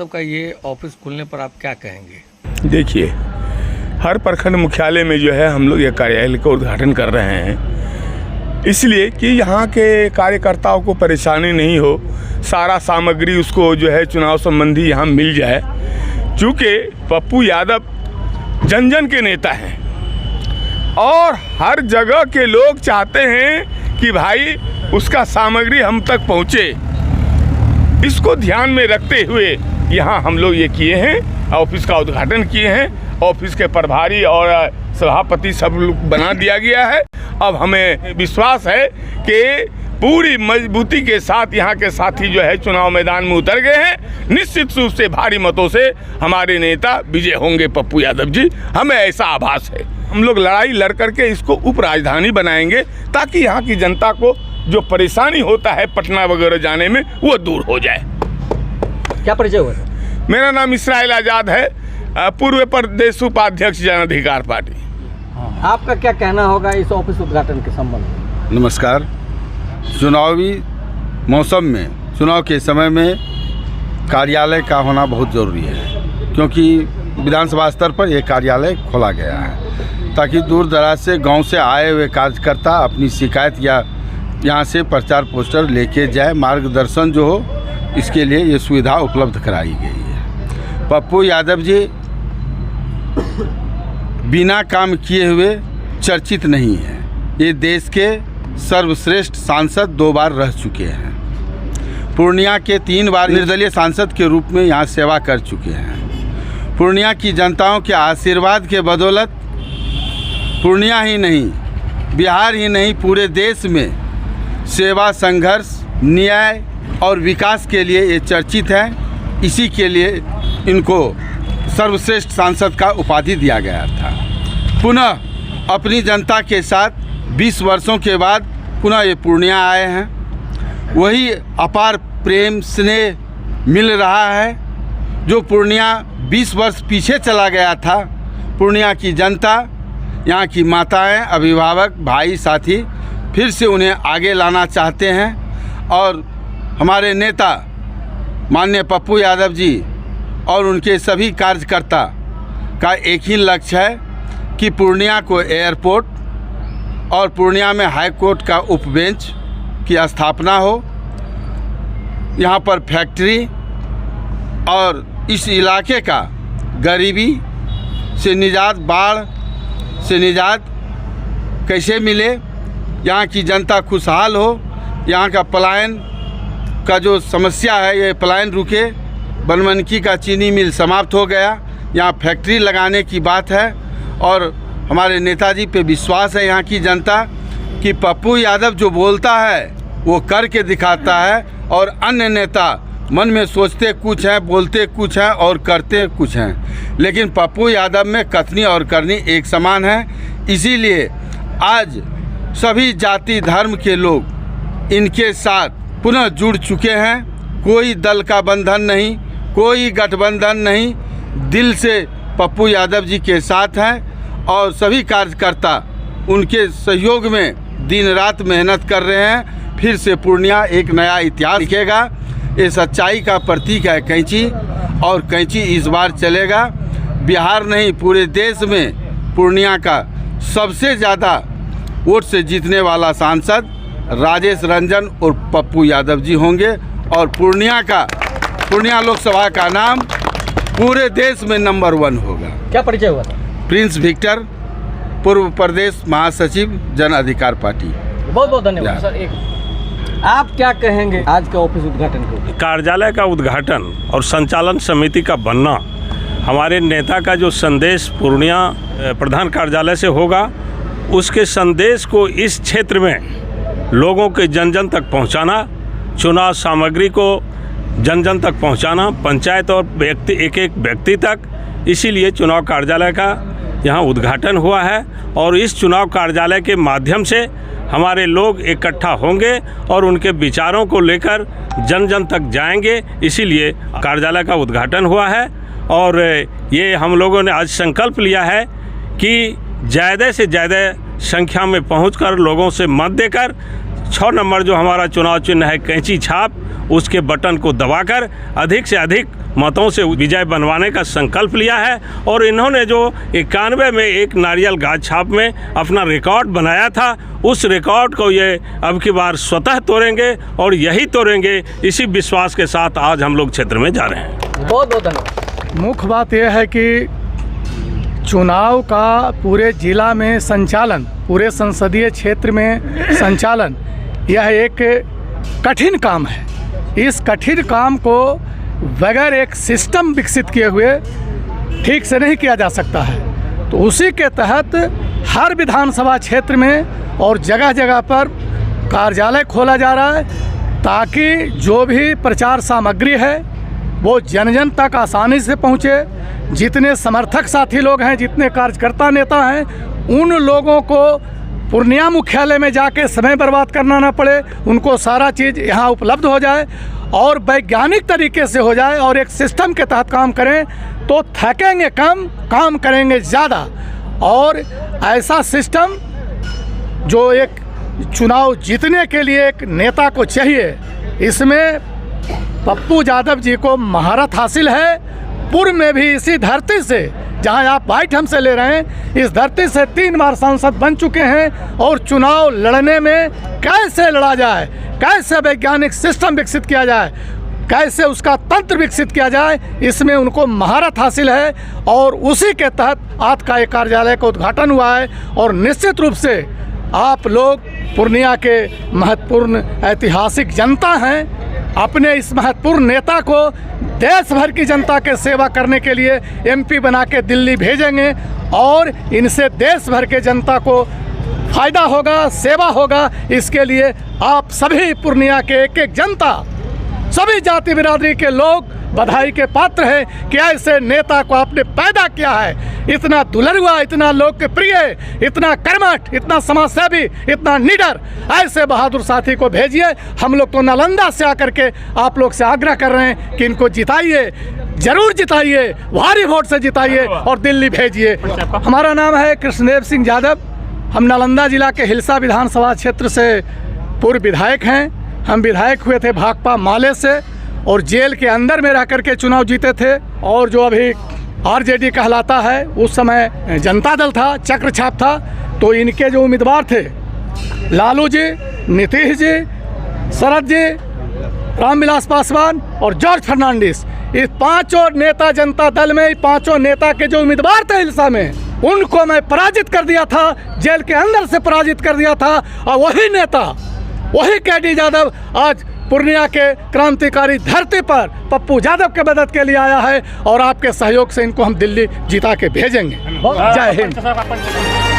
यादव का ये ऑफिस खुलने पर आप क्या कहेंगे? देखिए, हर प्रखंड मुख्यालय में जो है हम लोग ये कार्यालय का उद्घाटन कर रहे हैं, इसलिए कि यहाँ के कार्यकर्ताओं को परेशानी नहीं हो, सारा सामग्री उसको जो है चुनाव संबंधी यहाँ मिल जाए। चूँकि पप्पू यादव जन जन के नेता हैं और हर जगह के लोग चाहते हैं कि भाई उसका सामग्री हम तक पहुँचे। इसको ध्यान में रखते हुए यहाँ हम लोग ये किए हैं, ऑफिस का उद्घाटन किए हैं। ऑफिस के प्रभारी और सभापति सब लोग बना दिया गया है। अब हमें विश्वास है कि पूरी मजबूती के साथ यहाँ के साथी जो है चुनाव मैदान में उतर गए हैं। निश्चित रूप से भारी मतों से हमारे नेता विजय होंगे पप्पू यादव जी, हमें ऐसा आभास है। हम लोग लड़ाई लड़ करके इसको उप राजधानी बनाएंगे ताकि यहाँ की जनता को जो परेशानी होता है पटना वगैरह जाने में वो दूर हो जाए। क्या परिचय हुआ? मेरा नाम इसराइल आज़ाद है, पूर्व प्रदेश उपाध्यक्ष जन अधिकार पार्टी। आपका क्या कहना होगा इस ऑफिस उद्घाटन के संबंध में? नमस्कार। चुनावी मौसम में, चुनाव के समय में कार्यालय का होना बहुत ज़रूरी है, क्योंकि विधानसभा स्तर पर यह कार्यालय खोला गया है ताकि दूर दराज से गांव से आए हुए कार्यकर्ता अपनी शिकायत या यहाँ से प्रचार पोस्टर लेके जाए, मार्गदर्शन जो हो इसके लिए ये सुविधा उपलब्ध कराई गई है। पप्पू यादव जी बिना काम किए हुए चर्चित नहीं है। ये देश के सर्वश्रेष्ठ सांसद 2 बार रह चुके हैं। पूर्णिया के 3 बार निर्दलीय सांसद के रूप में यहाँ सेवा कर चुके हैं। पूर्णिया की जनताओं के आशीर्वाद के बदौलत पूर्णिया ही नहीं, बिहार ही नहीं, पूरे देश में सेवा, संघर्ष, न्याय और विकास के लिए ये चर्चित है। इसी के लिए इनको सर्वश्रेष्ठ सांसद का उपाधि दिया गया था। पुनः अपनी जनता के साथ 20 वर्षों के बाद पुनः ये पूर्णिया आए हैं। वही अपार प्रेम स्नेह मिल रहा है जो पूर्णिया 20 वर्ष पीछे चला गया था। पूर्णिया की जनता, यहाँ की माताएं, अभिभावक, भाई, साथी फिर से उन्हें आगे लाना चाहते हैं और हमारे नेता माननीय पप्पू यादव जी और उनके सभी कार्यकर्ता का एक ही लक्ष्य है कि पूर्णिया को एयरपोर्ट और पूर्णिया में हाई कोर्ट का उप बेंच की स्थापना हो, यहाँ पर फैक्ट्री और इस इलाके का गरीबी से निजात, बाढ़ से निजात कैसे मिले, यहाँ की जनता खुशहाल हो, यहाँ का पलायन का जो समस्या है ये पलायन रुके। बनमनकी का चीनी मिल समाप्त हो गया, यहाँ फैक्ट्री लगाने की बात है और हमारे नेताजी पे विश्वास है यहाँ की जनता कि पप्पू यादव जो बोलता है वो करके दिखाता है और अन्य नेता मन में सोचते कुछ हैं, बोलते कुछ हैं और करते कुछ हैं, लेकिन पप्पू यादव में कथनी और करनी एक समान है। इसीलिए आज सभी जाति धर्म के लोग इनके साथ पुनः जुड़ चुके हैं। कोई दल का बंधन नहीं, कोई गठबंधन नहीं, दिल से पप्पू यादव जी के साथ हैं और सभी कार्यकर्ता उनके सहयोग में दिन रात मेहनत कर रहे हैं। फिर से पूर्णिया एक नया इतिहास लिखेगा। ये सच्चाई का प्रतीक है कैंची, और कैंची इस बार चलेगा। बिहार नहीं, पूरे देश में पूर्णिया का सबसे ज़्यादा वोट से जीतने वाला सांसद राजेश रंजन और पप्पू यादव जी होंगे और पूर्णिया लोकसभा का नाम पूरे देश में नंबर 1 होगा। क्या परिचय हुआ था? प्रिंस विक्टर, पूर्व प्रदेश महासचिव जन अधिकार पार्टी। बहुत बहुत धन्यवाद सर। एक आप क्या कहेंगे आज के ऑफिस उद्घाटन को? कार्यालय का उद्घाटन और संचालन समिति का बनना हमारे नेता का जो संदेश पूर्णिया प्रधान कार्यालय से होगा, उसके संदेश को इस क्षेत्र में लोगों के जन जन तक पहुंचाना, चुनाव सामग्री को जन जन तक पहुंचाना, पंचायत और व्यक्ति एक एक व्यक्ति तक। इसीलिए चुनाव कार्यालय का यहाँ उद्घाटन हुआ है और इस चुनाव कार्यालय के माध्यम से हमारे लोग इकट्ठा होंगे और उनके विचारों को लेकर जन जन तक जाएंगे। इसीलिए कार्यालय का उद्घाटन हुआ है और ये हम लोगों ने आज संकल्प लिया है कि ज़्यादा से ज़्यादा संख्या में पहुंचकर लोगों से मत देकर 6 नंबर जो हमारा चुनाव चिन्ह है कैंची छाप, उसके बटन को दबाकर अधिक से अधिक मतों से विजय बनवाने का संकल्प लिया है। और इन्होंने जो 91 में एक नारियल गाछ छाप में अपना रिकॉर्ड बनाया था, उस रिकॉर्ड को ये अब की बार स्वतः तोड़ेंगे और यही तोड़ेंगे, इसी विश्वास के साथ आज हम लोग क्षेत्र में जा रहे हैं। बहुत बहुत धन्यवाद। मुख्य बात यह है कि चुनाव का पूरे जिला में संचालन, पूरे संसदीय क्षेत्र में संचालन, यह एक कठिन काम है। इस कठिन काम को बगैर एक सिस्टम विकसित किए हुए ठीक से नहीं किया जा सकता है। तो उसी के तहत हर विधानसभा क्षेत्र में और जगह जगह पर कार्यालय खोला जा रहा है, ताकि जो भी प्रचार सामग्री है वो जन जन तक आसानी से पहुँचे। जितने समर्थक साथी लोग हैं, जितने कार्यकर्ता नेता हैं, उन लोगों को पूर्णिया मुख्यालय में जाके समय बर्बाद करना ना पड़े, उनको सारा चीज़ यहाँ उपलब्ध हो जाए और वैज्ञानिक तरीके से हो जाए और एक सिस्टम के तहत काम करें, तो थकेंगे कम, काम करेंगे ज़्यादा। और ऐसा सिस्टम जो एक चुनाव जीतने के लिए एक नेता को चाहिए, इसमें पप्पू यादव जी को महारत हासिल है। पूर्व में भी इसी धरती से, जहां आप बाइट हमसे ले रहे हैं, इस धरती से 3 बार सांसद बन चुके हैं और चुनाव लड़ने में कैसे लड़ा जाए, कैसे वैज्ञानिक सिस्टम विकसित किया जाए, कैसे उसका तंत्र विकसित किया जाए, इसमें उनको महारत हासिल है। और उसी के तहत आज का एक कार्यालय का उद्घाटन हुआ है। और निश्चित रूप से आप लोग पूर्णिया के महत्वपूर्ण ऐतिहासिक जनता हैं। अपने इस महत्वपूर्ण नेता को देश भर की जनता के सेवा करने के लिए MP बना के दिल्ली भेजेंगे और इनसे देश भर के जनता को फायदा होगा, सेवा होगा। इसके लिए आप सभी पूर्णिया के एक एक जनता, सभी जाति बिरादरी के लोग बधाई के पात्र हैं कि ऐसे नेता को आपने पैदा किया है। इतना दुलरुआ, इतना लोकप्रिय, इतना कर्मठ, इतना समाजसेवी, इतना निडर, ऐसे बहादुर साथी को भेजिए। हम लोग तो नालंदा से आकर के आप लोग से आग्रह कर रहे हैं कि इनको जिताइए, जरूर जिताइए, भारी वोट से जिताइए और दिल्ली भेजिए। हमारा नाम है कृष्णदेव सिंह यादव। हम नालंदा जिला के हिलसा विधानसभा क्षेत्र से पूर्व विधायक हैं। हम विधायक हुए थे भाकपा माले से और जेल के अंदर में रह करके चुनाव जीते थे। और जो अभी RJD कहलाता है, उस समय जनता दल था, चक्र छाप था। तो इनके जो उम्मीदवार थे, लालू जी, नीतीश जी, शरद जी, रामविलास पासवान और जॉर्ज फर्नांडिस, इस पांचों नेता जनता दल में, पांचों नेता के जो उम्मीदवार थे हिलसा में, उनको मैं पराजित कर दिया था, जेल के अंदर से पराजित कर दिया था। और वही नेता, वही KD यादव आज पूर्णिया के क्रांतिकारी धरती पर पप्पू यादव के मदद के लिए आया है और आपके सहयोग से इनको हम दिल्ली जिता के भेजेंगे। जय हिंद।